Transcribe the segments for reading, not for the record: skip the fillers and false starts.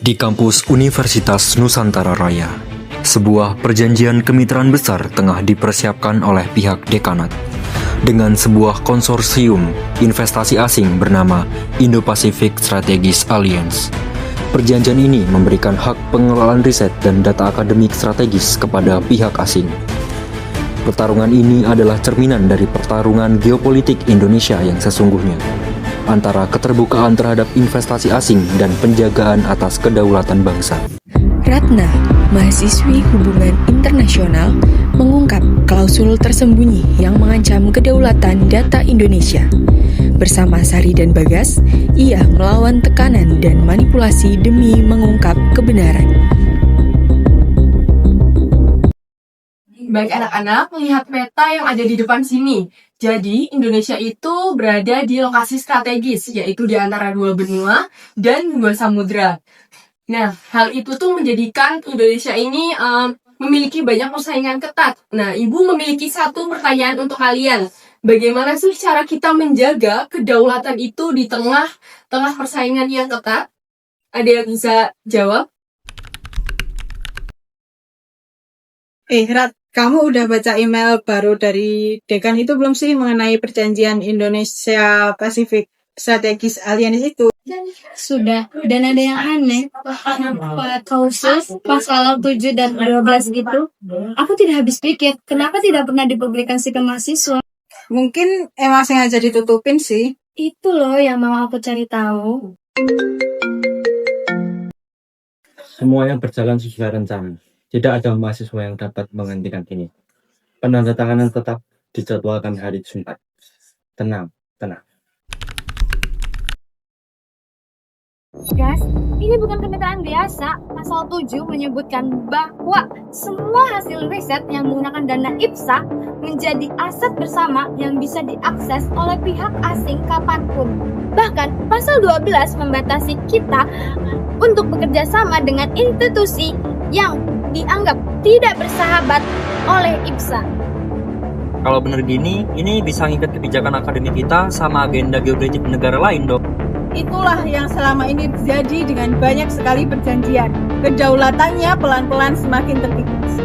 Di kampus Universitas Nusantara Raya, sebuah perjanjian kemitraan besar tengah dipersiapkan oleh pihak dekanat dengan sebuah konsorsium investasi asing bernama Indo-Pacific Strategies Alliance. Perjanjian ini memberikan hak pengelolaan riset dan data akademik strategis kepada pihak asing. Pertarungan ini adalah cerminan dari pertarungan geopolitik Indonesia yang sesungguhnya, antara keterbukaan terhadap investasi asing dan penjagaan atas kedaulatan bangsa. Ratna, mahasiswi hubungan internasional, mengungkap klausul tersembunyi yang mengancam kedaulatan data Indonesia. Bersama Sari dan Bagas, ia melawan tekanan dan manipulasi demi mengungkap kebenaran. Baik anak-anak, melihat peta yang ada di depan sini. Jadi, Indonesia itu berada di lokasi strategis, yaitu di antara dua benua dan dua samudra. Nah, hal itu tuh menjadikan Indonesia ini memiliki banyak persaingan ketat. Nah, Ibu memiliki satu pertanyaan untuk kalian. Bagaimana sih cara kita menjaga kedaulatan itu di tengah persaingan yang ketat? Ada yang bisa jawab? Rat, kamu udah baca email baru dari dekan itu belum sih mengenai perjanjian Indonesia Pacific Strategies Alliance itu? Sudah, dan ada yang aneh. Klausul pasal 7 dan 12 gitu. Aku tidak habis pikir, kenapa tidak pernah dipublikasikan mahasiswa? Mungkin emang sengaja ditutupin sih. Itu loh yang mau aku cari tahu. Semuanya berjalan sesuai rencana. Tidak ada mahasiswa yang dapat menghentikan ini. Penandatanganan tetap dijadwalkan hari Jumat. Tenang. Guys, ini bukan kemitraan biasa. Pasal 7 menyebutkan bahwa semua hasil riset yang menggunakan dana IPSA menjadi aset bersama yang bisa diakses oleh pihak asing kapanpun. Bahkan, pasal 12 membatasi kita untuk bekerja sama dengan institusi yang dianggap tidak bersahabat oleh IPSA. Kalau benar gini, ini bisa ngikat kebijakan akademik kita sama agenda geopolitik negara lain dong. Itulah yang selama ini terjadi dengan banyak sekali perjanjian. Kedaulatannya pelan-pelan semakin terkikis.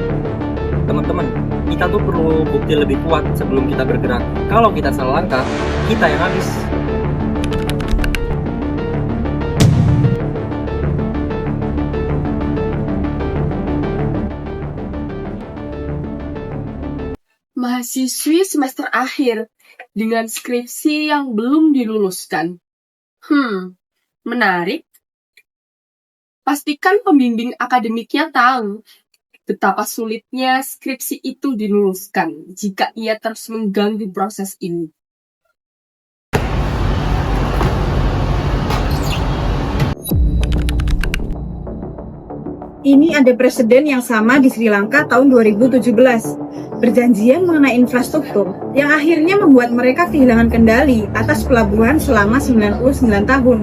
Teman-teman, kita tuh perlu bukti lebih kuat sebelum kita bergerak. Kalau kita salah langkah, kita yang habis. Mahasiswi semester akhir dengan skripsi yang belum diluluskan. Menarik. Pastikan pembimbing akademiknya tahu betapa sulitnya skripsi itu diluluskan jika ia terus mengganggu proses ini. Ini ada presiden yang sama di Sri Lanka tahun 2017. Perjanjian mengenai infrastruktur yang akhirnya membuat mereka kehilangan kendali atas pelabuhan selama 99 tahun.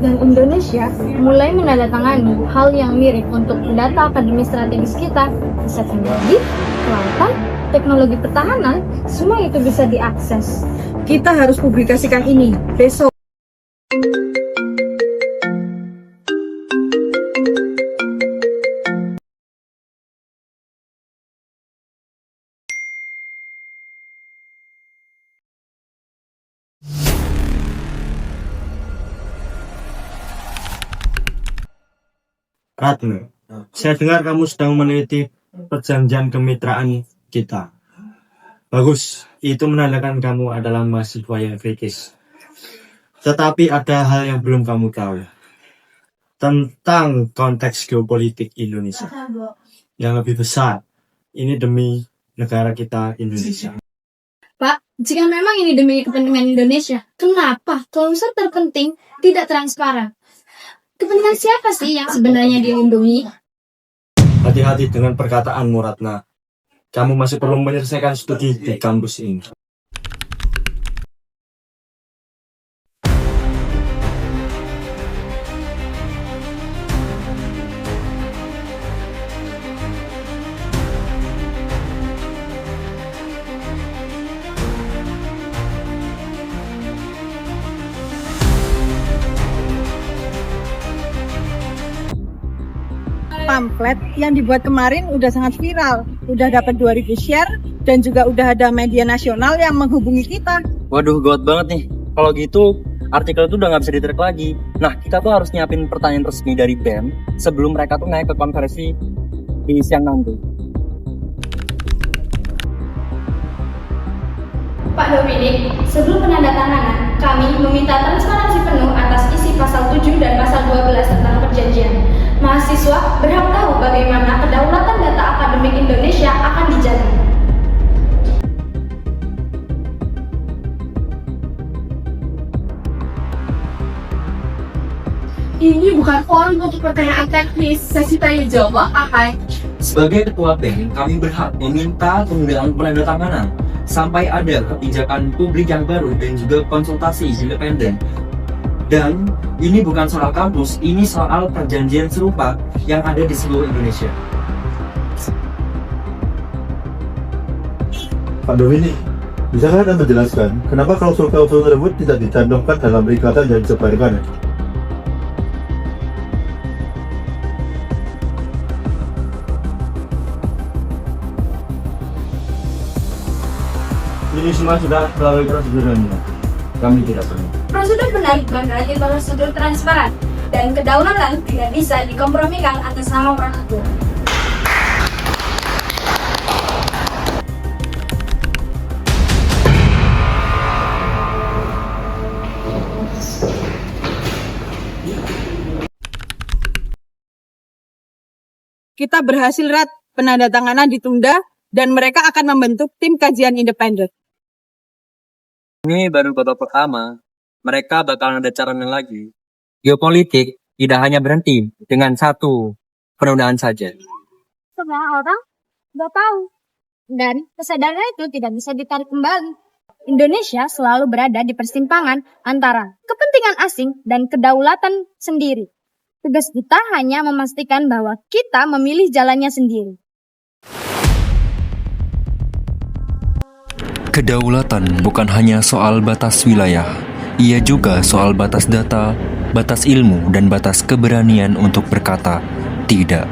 Dan Indonesia mulai menandatangani hal yang mirip untuk data akademis strategis kita. Riset energi, kelautan, teknologi pertahanan, semua itu bisa diakses. Kita harus publikasikan ini besok. Ratna, saya dengar kamu sedang meneliti perjanjian kemitraan kita. Bagus, itu menandakan kamu adalah mahasiswa yang kritis. Tetapi ada hal yang belum kamu tahu tentang konteks geopolitik Indonesia yang lebih besar. Ini demi negara kita Indonesia. Pak, jika memang ini demi kepentingan Indonesia, kenapa klausul terpenting tidak transparan? Kepentingan siapa sih yang sebenarnya dilindungi? Hati-hati dengan perkataanmu, Ratna. Kamu masih perlu menyelesaikan studi di kampus ini. pamflet yang dibuat kemarin udah sangat viral. Udah dapat 2000 share dan juga udah ada media nasional yang menghubungi kita. Waduh, gawat banget nih. Kalau gitu, artikel itu udah nggak bisa ditarik lagi. Nah, kita tuh harus nyiapin pertanyaan resmi dari BEM sebelum mereka tuh naik ke konferensi di siang nanti. Pak Dominik, sebelum penandatanganan, kami meminta transparansi penuh atas isi pasal 7 dan pasal 12 tentang perjanjian. Mahasiswa berhak tahu bagaimana kedaulatan data akademik Indonesia akan dijamin. Ini bukan forum untuk pertanyaan teknis, sesi tanya jawab akan. Sebagai ketua BEM, kami berhak meminta penundaan penandatanganan sampai ada kebijakan publik yang baru dan juga konsultasi independen. Dan ini bukan soal kampus, ini soal perjanjian serupa yang ada di seluruh Indonesia. Pak Dominik, bisakah Anda menjelaskan kenapa klausul-klausul tersebut tidak dicantumkan dalam perikatan yang disebarkan? Ini semua sudah melalui prosedurnya. Kami tidak perlu. Prosedur benar berarti prosedur transparan dan kedaulatan tidak bisa dikompromikan atas nama prosedur. Kita berhasil, Rat. Penandatanganan ditunda dan mereka akan membentuk tim kajian independen. Ini baru babak pertama. Mereka bakalan ada caranya lagi. Geopolitik tidak hanya berhenti dengan satu penundaan saja. Semua orang udah tahu. Dan kesadaran itu tidak bisa ditarik kembali. Indonesia selalu berada di persimpangan antara kepentingan asing dan kedaulatan sendiri. Tugas kita hanya memastikan bahwa kita memilih jalannya sendiri. Kedaulatan bukan hanya soal batas wilayah, ia juga soal batas data, batas ilmu, dan batas keberanian untuk berkata tidak.